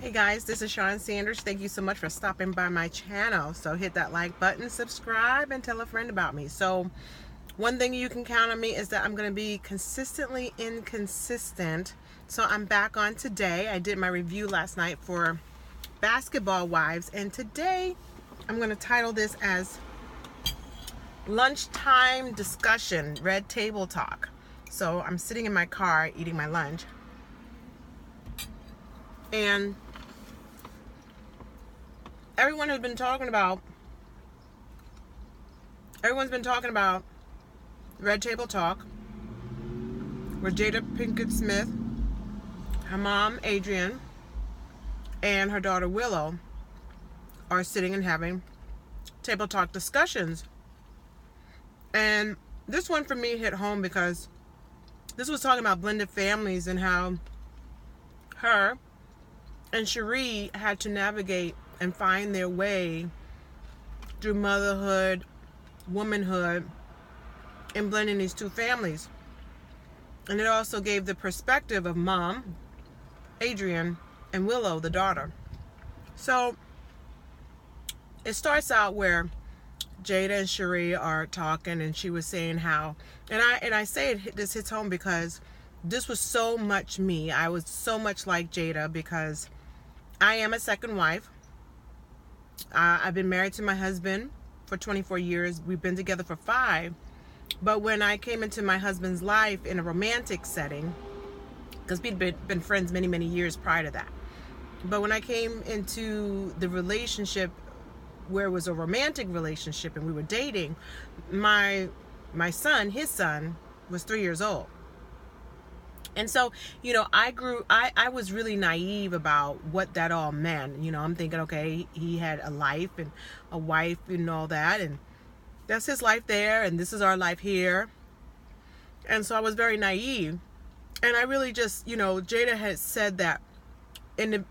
Hey guys, this is Sean Sanders. Thank you so much for stopping by my channel. So hit that like button, subscribe, and tell a friend about me. So one thing you can count on me is that I'm going to be consistently inconsistent. So I'm back on today. I did my review last night for Basketball Wives, and today I'm going to title this as Lunchtime Discussion, Red Table Talk. So I'm sitting in my car eating my lunch, and everyone's been talking about Red Table Talk, where Jada Pinkett Smith, her mom Adrienne, and her daughter Willow are sitting and having table talk discussions. And this one for me hit home because this was talking about blended families and how her and Cherie had to navigate and find their way through motherhood, womanhood, and blending these two families. And it also gave the perspective of mom, Adrienne, and Willow, the daughter. So it starts out where Jada and Cherie are talking, and she was saying how, and I say this hits home because this was so much me. I was so much like Jada because I am a second wife. I've been married to my husband for 24 years. We've been together for 5. But when I came into my husband's life in a romantic setting, because we'd been friends many, many years prior to that. But when I came into the relationship where it was a romantic relationship and we were dating, my son, his son, was 3 years old. And so, I was really naive about what that all meant. I'm thinking, okay, he had a life and a wife and all that, and that's his life there, and this is our life here. And so I was very naive. And I really just, Jada had said that in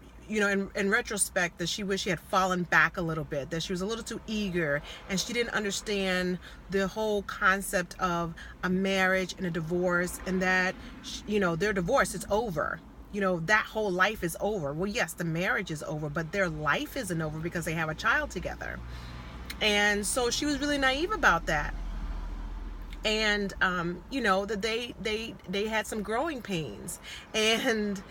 retrospect, that she wished she had fallen back a little bit, that she was a little too eager, and she didn't understand the whole concept of a marriage and a divorce, and that, their divorce is over. That whole life is over. Well, yes, the marriage is over, but their life isn't over because they have a child together. And so she was really naive about that. And that they had some growing pains, and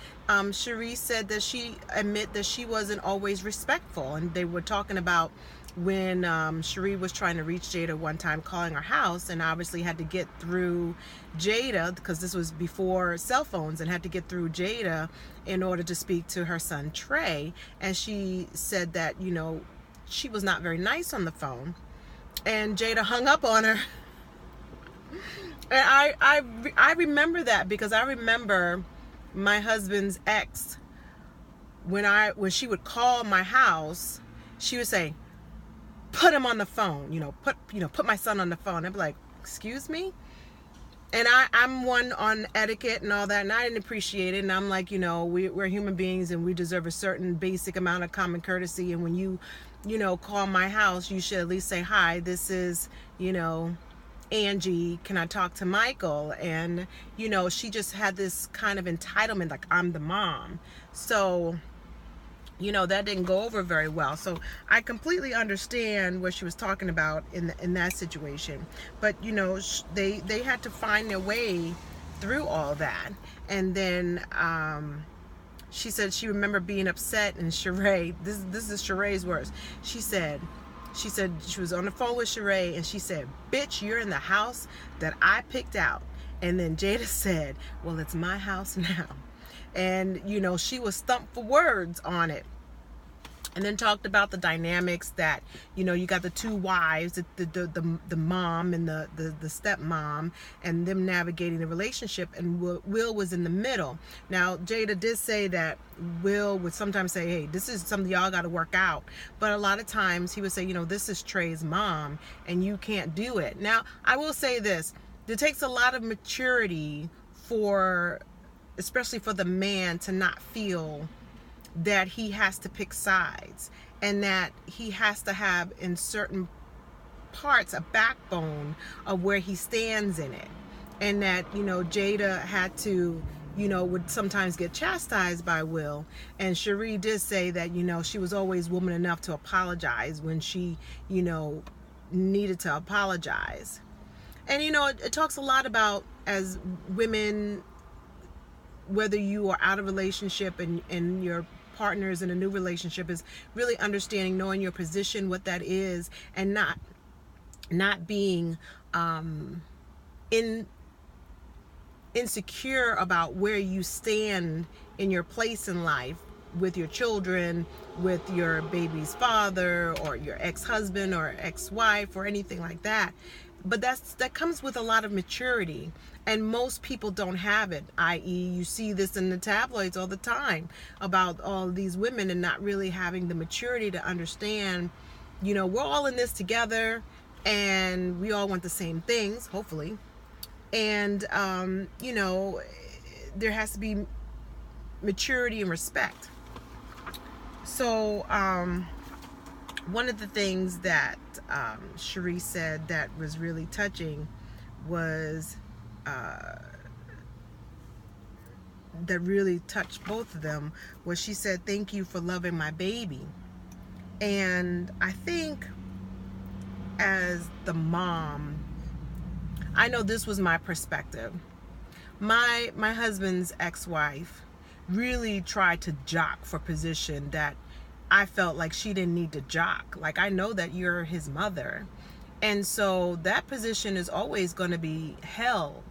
Cherie said that she admit that she wasn't always respectful. And they were talking about when Cherie was trying to reach Jada one time, calling her house, and obviously had to get through Jada because this was before cell phones, and had to get through Jada in order to speak to her son Trey. And she said that she was not very nice on the phone, and Jada hung up on her. And I remember that because I remember my husband's ex, when she would call my house, she would say, put him on the phone, put my son on the phone. I'd be like, excuse me? And I'm one on etiquette and all that, and I didn't appreciate it. And I'm like, we're human beings, and we deserve a certain basic amount of common courtesy. And when you call my house, you should at least say, hi, this is, Angie, can I talk to Michael? And she just had this kind of entitlement, like I'm the mom. So that didn't go over very well. So I completely understand what she was talking about in that situation. But they had to find their way through all that. And then she said she remembered being upset, and Sheree, this is Sheree's words. She said she was on the phone with Sheree, and she said, bitch, you're in the house that I picked out. And then Jada said, well, it's my house now. And she was stumped for words on it. And then talked about the dynamics that you got the two wives, the mom and the stepmom, and them navigating the relationship, and Will was in the middle. Now Jada did say that Will would sometimes say, hey, this is something y'all got to work out, but a lot of times he would say, this is Trey's mom and you can't do it. Now I will say this, it takes a lot of maturity especially for the man, to not feel that he has to pick sides, and that he has to have in certain parts a backbone of where he stands in it. And that Jada had to would sometimes get chastised by Will. And Cherie did say that, she was always woman enough to apologize when she, needed to apologize. And, it talks a lot about, as women, whether you are out of relationship and your partner is in a new relationship, is really understanding, knowing your position, what that is, and not being insecure about where you stand in your place in life with your children, with your baby's father, or your ex-husband or ex-wife, or anything like that. But that comes with a lot of maturity, and most people don't have it. I.e., you see this in the tabloids all the time about all these women and not really having the maturity to understand, we're all in this together, and we all want the same things, hopefully. And there has to be maturity and respect. So one of the things that Cherie said that was really touching was that really touched both of them was she said, "Thank you for loving my baby." And I think as the mom, I know this was my perspective. My husband's ex-wife really tried to jock for position that I felt like she didn't need to jock. Like, I know that you're his mother, and so that position is always going to be held.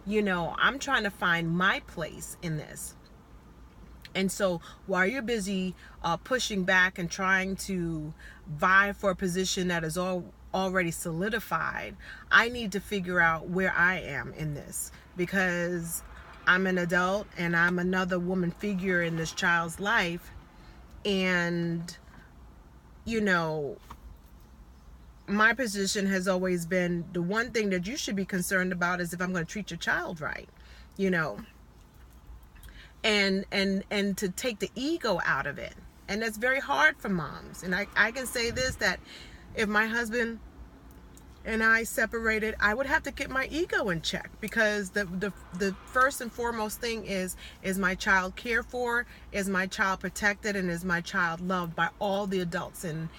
I'm trying to find my place in this. And so while you're busy pushing back and trying to vie for a position that is already solidified, I need to figure out where I am in this, because I'm an adult and I'm another woman figure in this child's life. And my position has always been, the one thing that you should be concerned about is if I'm going to treat your child right, and to take the ego out of it. And that's very hard for moms. And I can say this, that if my husband and I separated, I would have to get my ego in check, because the first and foremost thing is my child cared for, is my child protected, and is my child loved by all the adults in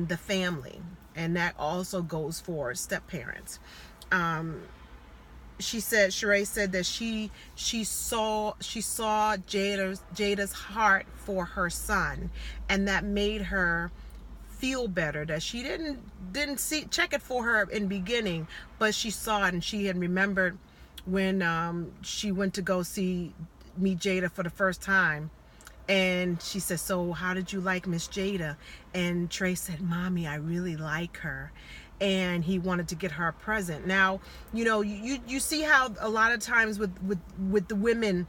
the family. And that also goes for step parents. Cherie said that she saw Jada's heart for her son, and that made her feel better, that she didn't check it for her in beginning, but she saw it, and she had remembered when she went to go meet Jada for the first time. And she said, "So how did you like Miss Jada?" And Trey said, "Mommy, I really like her." And he wanted to get her a present. Now, you see how a lot of times with the women,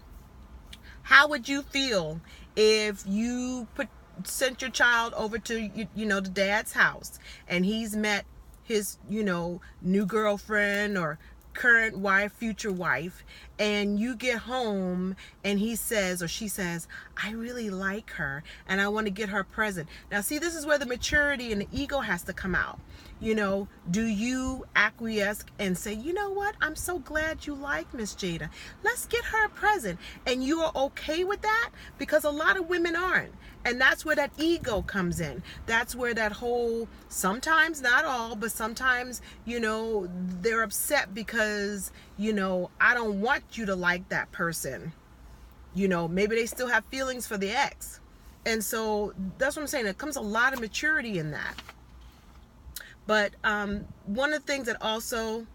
how would you feel if you sent your child over to the dad's house, and he's met his new girlfriend or current wife, future wife, and you get home and he says or she says, "I really like her and I want to get her a present." Now see, this is where the maturity and the ego has to come out. Do you acquiesce and say, "You know what, I'm so glad you like Miss Jada, let's get her a present," and you are okay with that? Because a lot of women aren't. And that's where that ego comes in. That's where that whole, sometimes, not all, but sometimes, they're upset because, I don't want you to like that person. Maybe they still have feelings for the ex. And so that's what I'm saying. There comes a lot of maturity in that. But one of the things that also,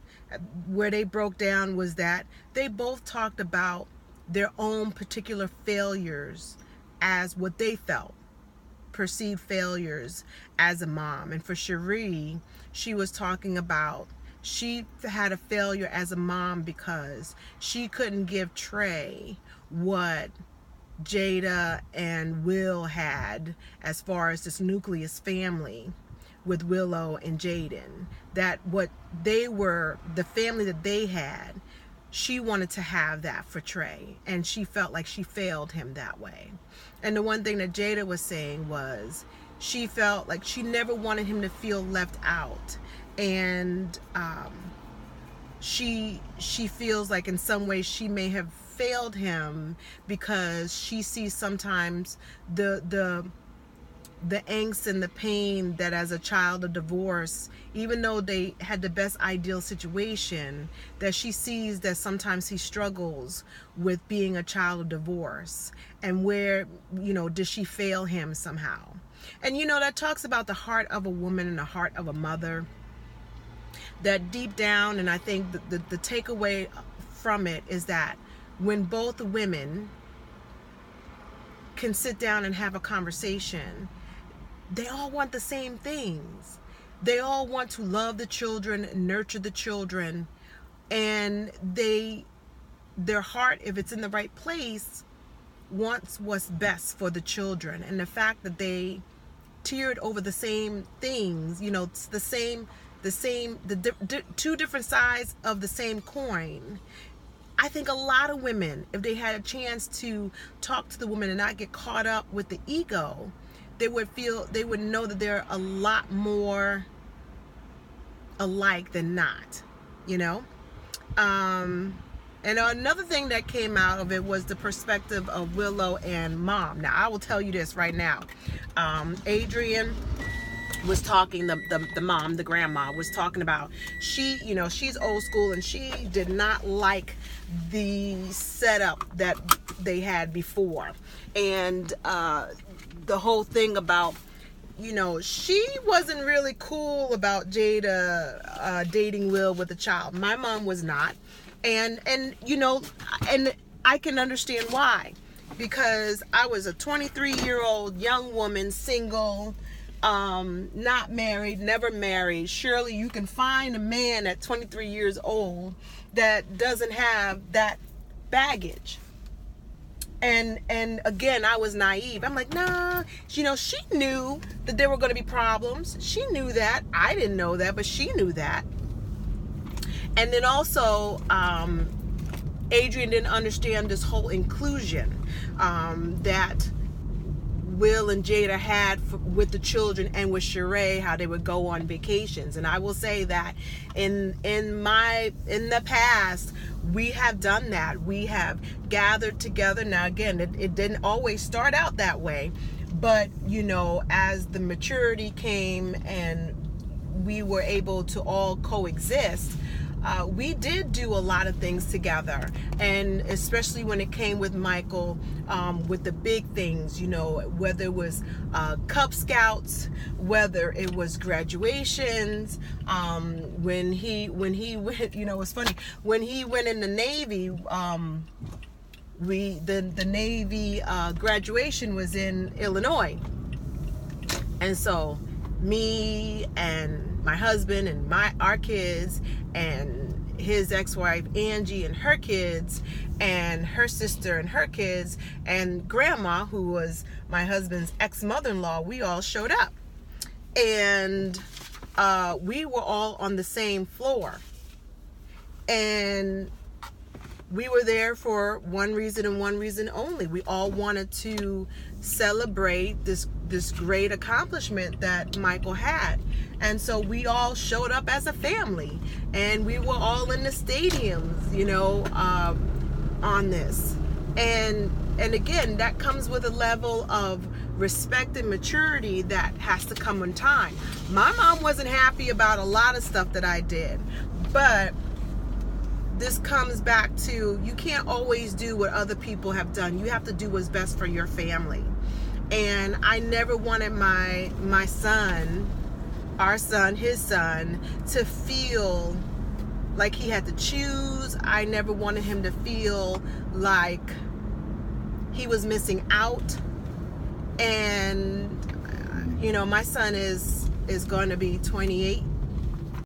where they broke down, was that they both talked about their own particular failures as what they felt, perceived failures as a mom. And for Cherie, she was talking about she had a failure as a mom because she couldn't give Trey what Jada and Will had as far as this nucleus family with Willow and Jaden. That what they were, the family that they had, she wanted to have that for Trey, and she felt like she failed him that way. And the one thing that Jada was saying was she felt like she never wanted him to feel left out, and she feels like in some ways she may have failed him because she sees sometimes the angst and the pain that as a child of divorce, even though they had the best ideal situation, that she sees that sometimes he struggles with being a child of divorce, and where, does she fail him somehow? And that talks about the heart of a woman and the heart of a mother, that deep down. And I think the takeaway from it is that when both women can sit down and have a conversation, they all want the same things. They all want to love the children, nurture the children, and their heart, if it's in the right place, wants what's best for the children. And the fact that they tiered over the same things, it's the two different sides of the same coin. I think a lot of women, if they had a chance to talk to the woman and not get caught up with the ego, they would know that they're a lot more alike than not, And another thing that came out of it was the perspective of Willow and Mom. Now, I will tell you this right now. Adrian was talking, the mom, the grandma, was talking about, she's old school, and she did not like the setup that they had before. And the whole thing about, she wasn't really cool about Jada dating Will with a child. My mom was not. And I can understand why. Because I was a 23-year-old young woman, single, not married, never married. Surely you can find a man at 23 years old that doesn't have that baggage. And again, I was naive. I'm like, nah, she knew that there were going to be problems. She knew that. I didn't know that, but she knew that. And then also, Adrian didn't understand this whole inclusion that Will and Jada had with the children, and with Sheree, how they would go on vacations. And I will say that in the past, we have done that. We have gathered together. Now, again, it didn't always start out that way, but as the maturity came and we were able to all coexist, we did do a lot of things together. And especially when it came with Michael, with the big things, whether it was Cub Scouts, whether it was graduations, when he went, it's funny, when he went in the Navy, the Navy graduation was in Illinois. And so me and my husband and our kids, and his ex-wife Angie and her kids, and her sister and her kids, and grandma, who was my husband's ex-mother-in-law, we all showed up. And we were all on the same floor. And we were there for one reason and one reason only. We all wanted to celebrate this great accomplishment that Michael had. And so we all showed up as a family, and we were all in the stadiums, on this. And again, that comes with a level of respect and maturity that has to come in time. My mom wasn't happy about a lot of stuff that I did, but this comes back to, you can't always do what other people have done. You have to do what's best for your family. And I never wanted my son, our son, his son, to feel like he had to choose. I never wanted him to feel like he was missing out. And my son is going to be 28